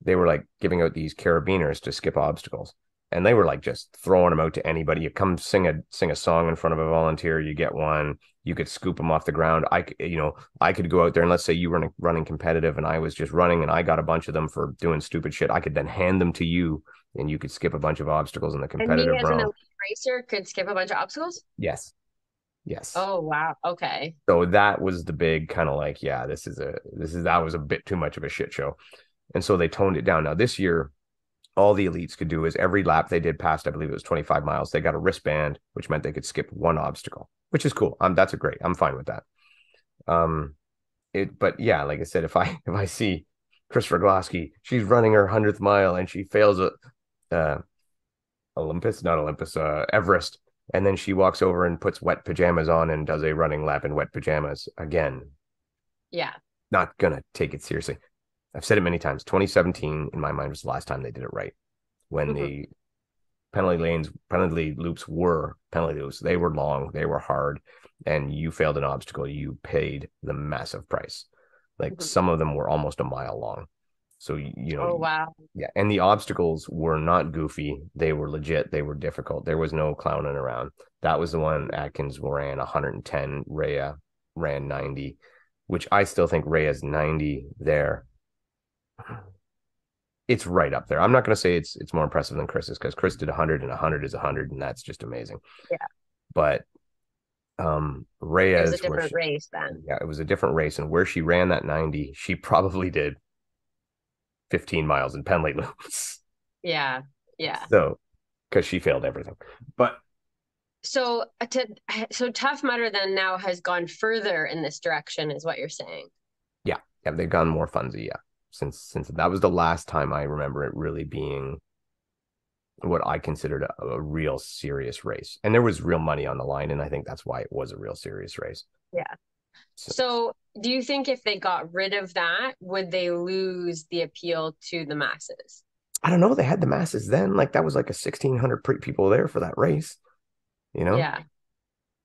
they were like giving out these carabiners to skip obstacles. and they were like just throwing them out to anybody. You come sing a song in front of a volunteer, you get one. You could scoop them off the ground. I could go out there and let's say you were running competitive and I was just running and I got a bunch of them for doing stupid shit. I could then hand them to you and you could skip a bunch of obstacles in the And me competitive as an realm. elite racer could skip a bunch of obstacles? Yes. Yes. Oh, wow. Okay. So that was the big kind of like, yeah, that was a bit too much of a shit show. And so they toned it down. Now this year, all the elites could do is every lap they did past, I believe it was 25 miles, they got a wristband, which meant they could skip one obstacle, which is cool. That's a great. I'm fine with that. But yeah, like I said, if I see Christopher Glosky, she's running her 100th mile and she fails uh, Everest, and then she walks over and puts wet pajamas on and does a running lap in wet pajamas again. Yeah. Not gonna take it seriously. I've said it many times. 2017, in my mind, was the last time they did it right. When the penalty loops were penalty loops. They were long, they were hard, and you failed an obstacle, you paid the massive price. Like some of them were almost a mile long. So, Oh, wow. yeah. And the obstacles were not goofy. They were legit. They were difficult. There was no clowning around. That was the one Atkins ran 110, Rhea ran 90, which I still think Rhea's 90 there. It's right up there. I'm not going to say it's more impressive than Chris's because Chris did 100 and 100 is 100 and that's just amazing. Yeah. But It was a Rhea's different race then. yeah, it was a different race, and where she ran that 90, she probably did 15 miles in penalty loops. Yeah. Yeah. So because she failed everything. But So Tough Mudder then now has gone further in this direction, is what you're saying. yeah, they've gone more funsy, yeah. Since that was the last time I remember it really being what I considered a real serious race. And there was real money on the line, and I think that's why it was a real serious race. Yeah. So do you think if they got rid of that, would they lose the appeal to the masses? I don't know. They had the masses then. Like that was like a 1,600 people there for that race, you know? Yeah.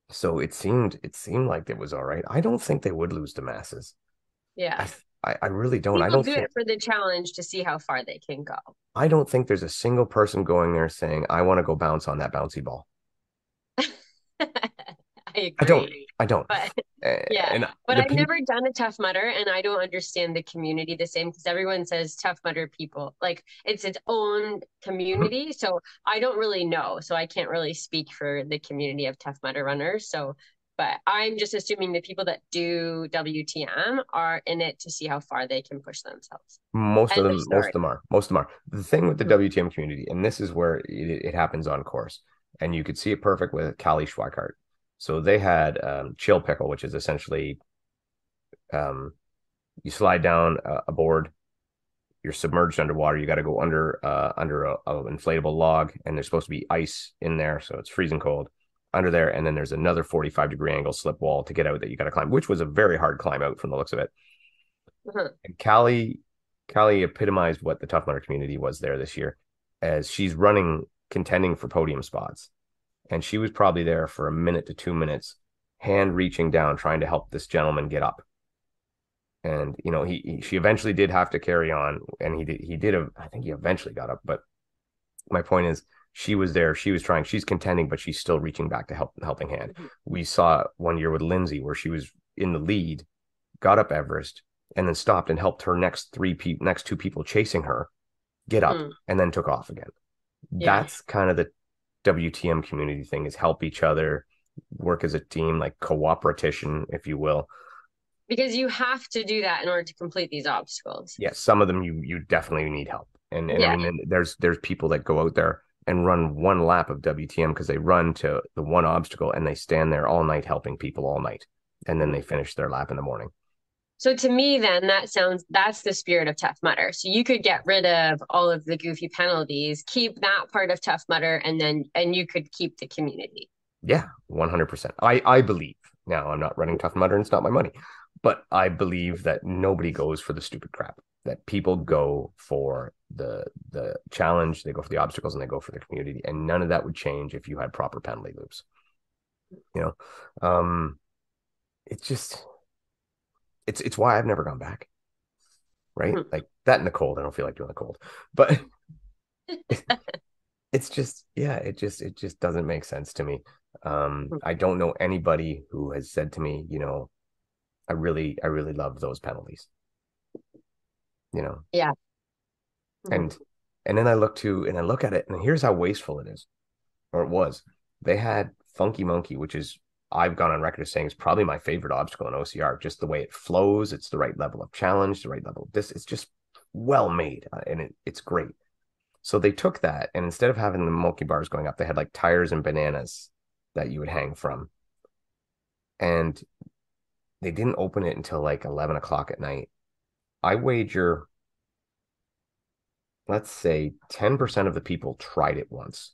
So it seemed like it was all right. I don't think they would lose the masses. Yeah. I really don't. I People don't do think it for the challenge to see how far they can go. I don't think there's a single person going there saying, I want to go bounce on that bouncy ball. I I don't. agree. I don't. But yeah, And but the I've people, never done a Tough Mudder, and I don't understand the community the same because everyone says Tough Mudder people like it's its own community. So I don't really know. So I can't really speak for the community of Tough Mudder runners. So, but I'm just assuming the people that do WTM are in it to see how far they can push themselves. most of End of them, most of story. them are. Most of them are. The thing with the Mhm. WTM community, and this is where it happens on course, and you could see it perfect with Callie Schweikart. So they had chill pickle, which is essentially you slide down a board, you're submerged underwater. You got to go under a inflatable log, and there's supposed to be ice in there, so it's freezing cold under there. And then there's another 45-degree angle slip wall to get out that you got to climb, which was a very hard climb out from the looks of it. Mhm. And Callie epitomized what the Tough Mudder community was there this year, as she's running, contending for podium spots, and she was probably there for a minute to 2 minutes, hand reaching down, trying to help this gentleman get up. And she eventually did have to carry on, and I think he eventually got up. But my point is, she was there, she was trying, she's contending, but she's still reaching back to helping hand. We saw one year with Lindsay where she was in the lead, got up Everest, and then stopped and helped her next two people chasing her get up, and then took off again. Yeah. That's kind of the WTM community thing, is help each other, work as a team, like cooperation, if you will. Because you have to do that in order to complete these obstacles. Yes, some of them you definitely need help. And Yeah. I mean, there's people that go out there and run one lap of WTM because they run to the one obstacle and they stand there all night helping people all night. And then they finish their lap in the morning. So to me, then that's the spirit of Tough Mudder. So you could get rid of all of the goofy penalties, keep that part of Tough Mudder, and you could keep the community. Yeah, 100%. I believe. Now, I'm not running Tough Mudder and it's not my money, but I believe that nobody goes for the stupid crap. That people go for the challenge, they go for the obstacles, and they go for the community. And none of that would change if you had proper penalty loops. It's just it's why I've never gone back. Right? Like that in the cold, I don't feel like doing the cold. But it's just, yeah, it just doesn't make sense to me. I don't know anybody who has said to me, I really love those penalties, you know. Yeah. And Mhm. then I look at it, and here's how wasteful it is, or it was. They had Funky Monkey, which is, I've gone on record as saying, is probably my favorite obstacle in OCR. Just the way it flows, it's the right level of challenge, the right level of this. It's just well made, and it's great. So they took that, and instead of having the monkey bars going up, they had like tires and bananas that you would hang from. And they didn't open it until like 11 o'clock at night. I wager, let's say 10% of the people tried it once.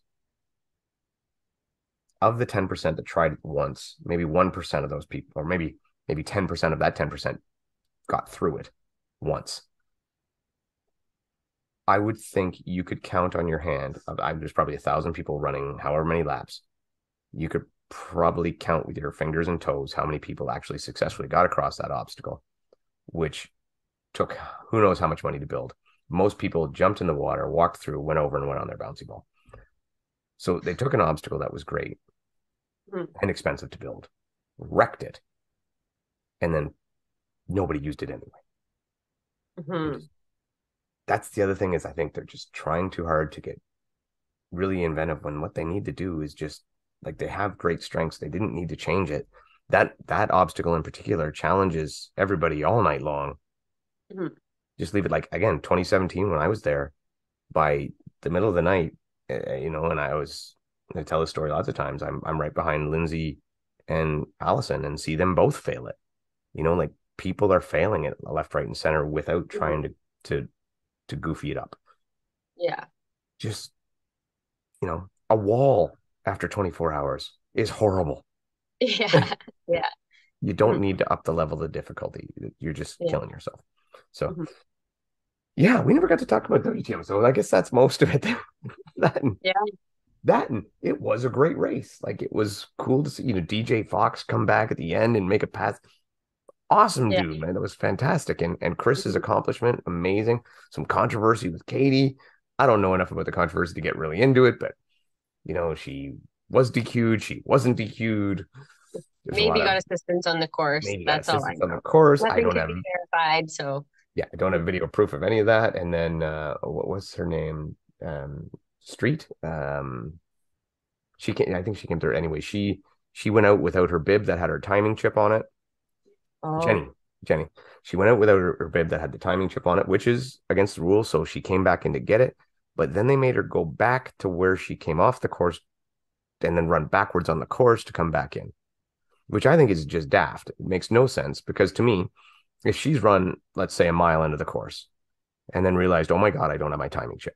Of the 10% that tried it once, maybe 1% of those people, or maybe 10% of that 10% got through it once. I would think you could count on your hand. There's probably 1,000 people running however many laps. You could probably count with your fingers and toes how many people actually successfully got across that obstacle, which took who knows how much money to build. Most people jumped in the water, walked through, went over, and went on their bouncy ball. So they took an obstacle that was great Mhm. and expensive to build, wrecked it, and then nobody used it anyway. And Mhm. just, that's the other thing, is I think they're just trying too hard to get really inventive, when what they need to do is just, like, they have great strengths. They didn't need to change it. That obstacle in particular challenges everybody all night long. Mhm. Just leave it, like, again, 2017 when I was there, by the middle of the night, and I tell this story lots of times. I'm right behind Lindsay and Allison, and see them both fail it. Like, people are failing it left, right, and center without Mhm. trying to goofy it up. Yeah. Just, a wall after 24 hours is horrible. Yeah. Yeah. You don't Mhm. need to up the level of difficulty. You're just Yeah. killing yourself. So, Mhm. yeah, we never got to talk about WTM. So I guess that's most of it. that and, Yeah. that and it was a great race. Like, it was cool to see, DJ Fox come back at the end and make a pass. Awesome Yeah. dude, man. That was fantastic. And Chris's Mhm. accomplishment, amazing. Some controversy with Katie. I don't know enough about the controversy to get really into it, but she was DQ'd, she wasn't DQ'd. There's a lot Maybe of, got assistance on the course. maybe got That's all I assistance on the know. course. I Nothing don't could have, be verified. So, yeah, I don't have video proof of any of that. And then what was her name? Street. I think she came through anyway. She went out without her bib that had her timing chip on it. oh, Jenny. Jenny. She went out without her bib that had the timing chip on it, which is against the rules. So she came back in to get it. But then they made her go back to where she came off the course, and then run backwards on the course to come back in, which I think is just daft. It makes no sense, because to me, if she's run, let's say, a mile into the course and then realized, oh my God, I don't have my timing chip,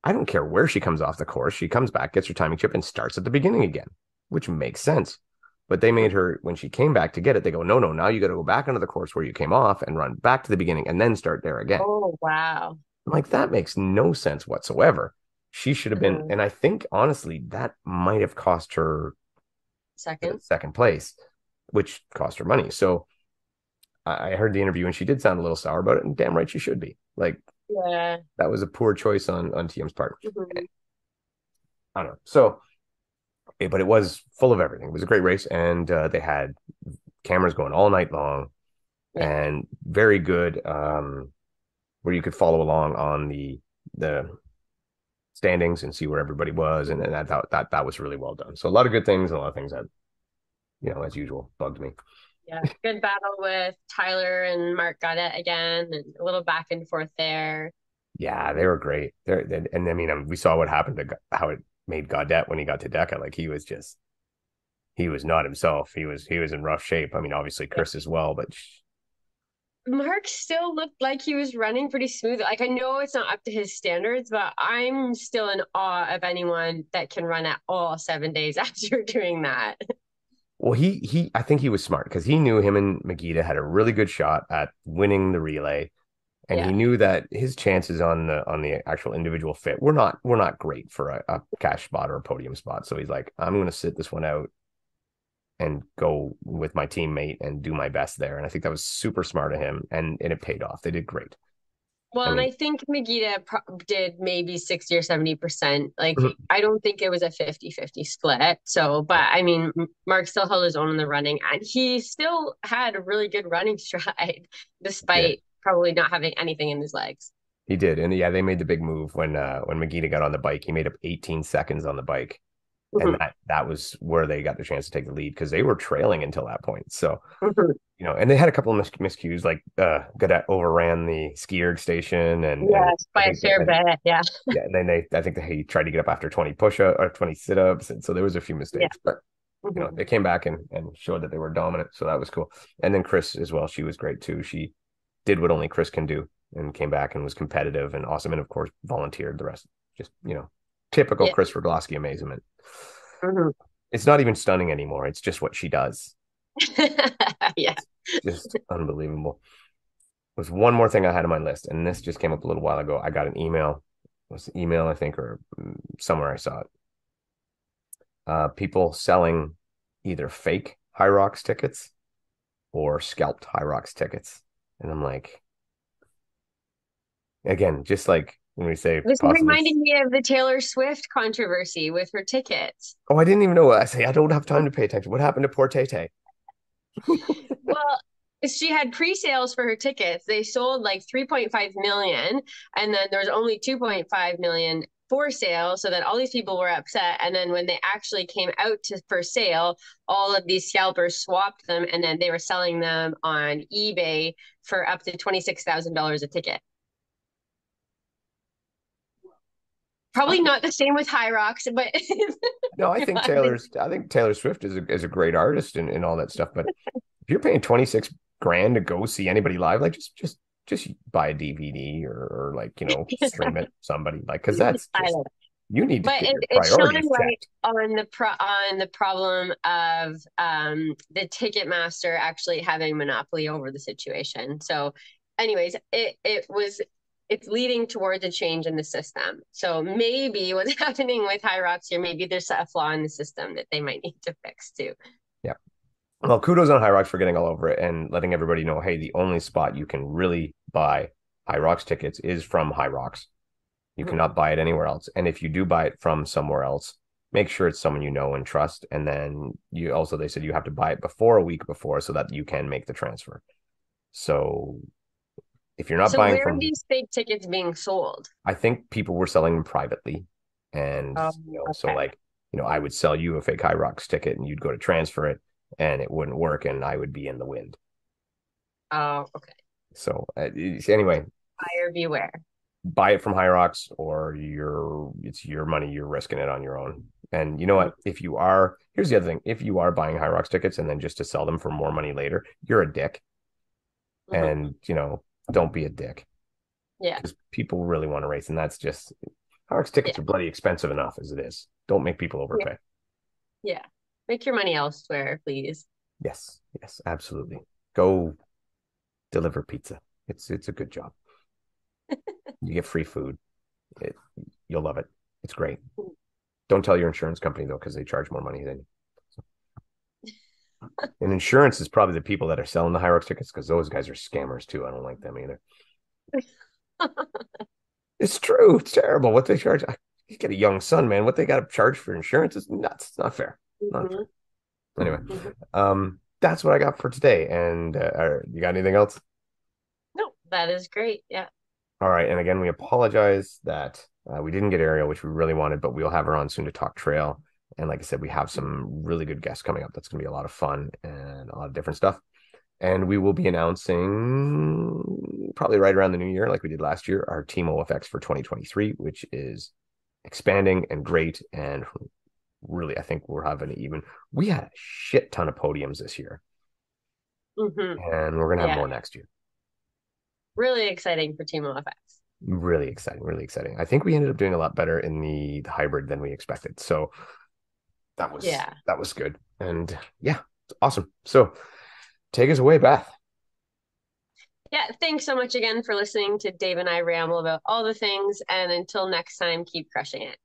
I don't care where she comes off the course. She comes back, gets her timing chip, and starts at the beginning again, which makes sense. But they made her, when she came back to get it, they go, no, no, now you got to go back onto the course where you came off and run back to the beginning and then start there again. oh, wow. I'm like, that makes no sense whatsoever. She should have been, Mhm. and I think honestly, that might have cost her the Second. second place, which cost her money. So I heard the interview, and she did sound a little sour about it, and damn right she should be. Like, Yeah. that was a poor choice on TM's part. Mhm. I don't know. So, but it was full of everything. It was a great race, and they had cameras going all night long, Yeah. and very good, where you could follow along on the standings and see where everybody was, and I thought that was really well done. So a lot of good things, and a lot of things that, as usual, bugged me. Yeah. Good battle with Tyler and Mark Goddett again, and a little back and forth there. Yeah, they were great. And I mean, we saw what happened to how it made Gaudette when he got to Deca. Like, he was not himself. He was in rough shape. I mean, obviously Yeah. Chris as well, but Mark still looked like he was running pretty smooth. Like, I know it's not up to his standards, but I'm still in awe of anyone that can run at all 7 days after doing that. well, he I think he was smart, because he knew him and Magida had a really good shot at winning the relay, and he Yeah. knew that his chances on the actual individual fit were not great for a cash spot or a podium spot. So he's like, I'm going to sit this one out and go with my teammate and do my best there. And I think that was super smart of him, and it paid off. They did great. Well, I and mean, I think Megita did maybe 60 or 70%. Like, mhm. I don't think it was a 50-50 split. So, but I mean, Mark still held his own in the running, and he still had a really good running stride, Yeah, despite probably not having anything in his legs. he did. And yeah, they made the big move when Magida got on the bike. He made up 18 seconds on the bike. And Mhm, that was where they got the chance to take the lead because they were trailing until that point. So, mhm. and they had a couple of miscues, like Gadet overran the ski erg station, and Yes, I by a think fair bit. Yeah. yeah, and then I think he tried to get up after 20 push up or 20 sit ups, and so there was a few Yeah. mistakes, but Mhm. they came back and showed that they were dominant, so that was cool. And then Chris as well, she was great too. She did what only Chris can do and came back and was competitive and awesome, and of course volunteered the rest. Just typical Yeah. Chris Rogloski amazement. Mhm. It's not even stunning anymore. It's just what she does. Yeah. It's just unbelievable. There's one more thing I had on my list, and this just came up a little while ago. I got an email. It was an email, I think, or somewhere I saw it. People selling either fake High Rocks tickets or scalped High Rocks tickets. And I'm like, again, just like when we say This possibly, reminded me of the Taylor Swift controversy with her tickets. oh, I didn't even know. I say, I don't have time to pay attention. What happened to poor Tay Tay? Well, she had pre-sales for her tickets. They sold like 3.5 million, and then there was only 2.5 million for sale, so that all these people were upset. And then when they actually came out for sale, all of these scalpers swapped them, and then they were selling them on eBay for up to $26,000 a ticket. Probably not the same with High Rocks, but No, I think Taylor Swift is a great artist and all that stuff. But if you're paying 26 grand to go see anybody live, like just buy a DVD or like, stream it somebody like because that's I just don't know. you need to But get your it's shining priorities light checked. on the problem of the Ticketmaster actually having monopoly over the situation. So, anyways, it's leading towards a change in the system. So maybe what's happening with High Rocks here, maybe there's a flaw in the system that they might need to fix too. Yeah. Well, kudos on High Rocks for getting all over it and letting everybody know, hey, the only spot you can really buy High Rocks tickets is from High Rocks. You Mhm. cannot buy it anywhere else. And if you do buy it from somewhere else, make sure it's someone you know and trust. And then they said you have to buy it before a week before so that you can make the transfer. So if you're not So buying where are from, these fake tickets being sold? I think people were selling them privately. And, so Okay. like, I would sell you a fake High Rocks ticket and you'd go to transfer it and it wouldn't work and I would be in the wind. Oh, okay. So anyway, Buyer beware. buy it from High Rocks or it's your money, you're risking it on your own. And you know what? Here's the other thing. If you are buying High Rocks tickets and then just to sell them for more money later, you're a dick. Mhm. And, don't be a dick Yeah. because people really want to race. And that's just High Rocks tickets Yeah. are bloody expensive enough as it is. Don't make people Yeah. overpay. Yeah. Make your money elsewhere, please. Yes. Yes, absolutely. Go deliver pizza. It's a good job. You get free food. It, you'll love it. It's great. Don't tell your insurance company though, because they charge more money than you. So, and insurance is probably the people that are selling the High Rocks tickets because those guys are scammers too. I don't like them either. It's true. It's terrible what they charge. You get a young son, man. What they got to charge for insurance is nuts. It's not fair. Not fair. Mhm. Anyway, Mhm. that's what I got for today. And you got anything else? No, that is great. Yeah. All right. And again, we apologize that we didn't get Ariel, which we really wanted, but we'll have her on soon to talk trail. And like I said, we have some really good guests coming up. That's going to be a lot of fun and a lot of different stuff. And we will be announcing probably right around the new year, like we did last year, our Team OFX for 2023, which is expanding and great. And really, I think we had a shit ton of podiums this year, Hmm. and we're going to have Yeah. more next year. Really exciting for Team OFX. Really exciting, really exciting. I think we ended up doing a lot better in the hybrid than we expected. So Yeah. that was good. And yeah, it's awesome. So take us away, Beth. Yeah. Thanks so much again for listening to Dave and I ramble about all the things. And until next time, keep crushing it.